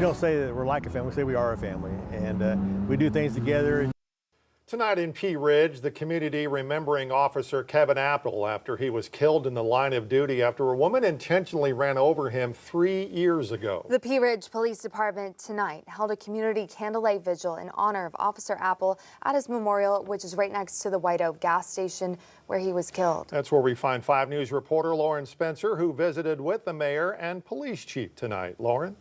don't say that we're like a family, we say we are a family, and we do things together. Tonight in Pea Ridge, the community remembering Officer Kevin Apple after he was killed in the line of duty after a woman intentionally ran over him 3 years ago. The Pea Ridge Police Department tonight held a community candlelight vigil in honor of Officer Apple at his memorial, which is right next to the White Oak gas station where he was killed. That's where we find 5 News reporter Lauren Spencer, who visited with the mayor and police chief tonight. Lauren?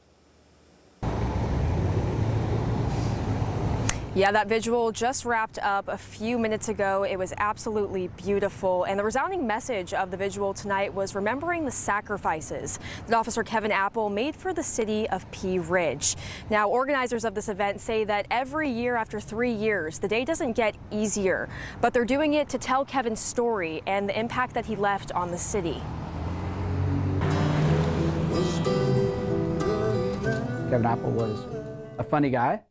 Yeah, that vigil just wrapped up a few minutes ago. It was absolutely beautiful. And the resounding message of the vigil tonight was remembering the sacrifices that Officer Kevin Apple made for the city of Pea Ridge. Now, organizers of this event say that every year after 3 years, the day doesn't get easier, but they're doing it to tell Kevin's story and the impact that he left on the city. Kevin Apple was a funny guy.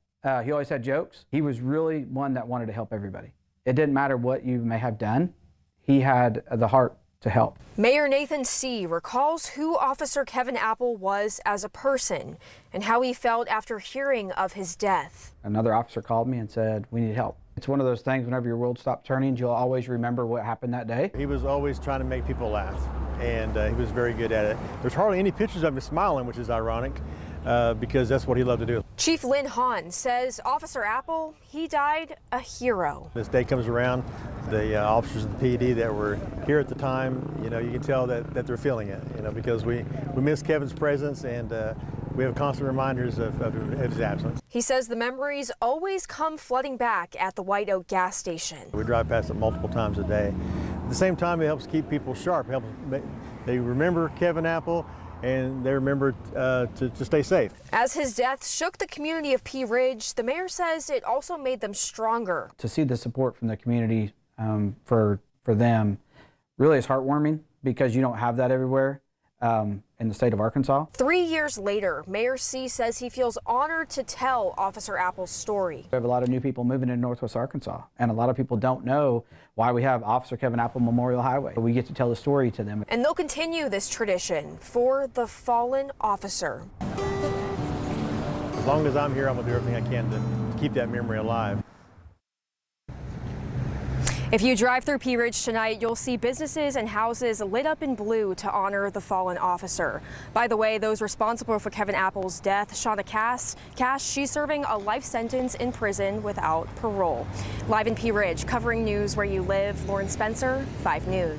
He always had jokes. He was really one that wanted to help everybody. It didn't matter what you may have done. He had the heart to help. Mayor Nathan C. recalls who Officer Kevin Apple was as a person and how he felt after hearing of his death. Another officer called me and said, "We need help." It's one of those things, whenever your world stops turning, you'll always remember what happened that day. He was always trying to make people laugh, and he was very good at it. There's hardly any pictures of him smiling, which is ironic, because that's what he loved to do. Chief Lynn Hahn says Officer Apple, he died a hero. This day comes around, the officers of the PD that were here at the time, you can tell that they're feeling it, because we miss Kevin's presence, and we have constant reminders of his absence. He says the memories always come flooding back at the White Oak gas station. We drive past it multiple times a day. At the same time, it helps keep people sharp. They remember Kevin Apple, and they remember to stay safe. As his death shook the community of Pea Ridge, the mayor says it also made them stronger. To see the support from the community for them really is heartwarming, because you don't have that everywhere in the state of Arkansas. 3 years later, Mayor C says he feels honored to tell Officer Apple's story. We have a lot of new people moving into Northwest Arkansas, and a lot of people don't know why we have Officer Kevin Apple Memorial Highway. We get to tell the story to them. And they'll continue this tradition for the fallen officer. As long as I'm here, I'm going to do everything I can to keep that memory alive. If you drive through Pea Ridge tonight, you'll see businesses and houses lit up in blue to honor the fallen officer. By the way, those responsible for Kevin Apple's death, Shawna Cash, she's serving a life sentence in prison without parole. Live in Pea Ridge, covering news where you live, Lauren Spencer, 5 News.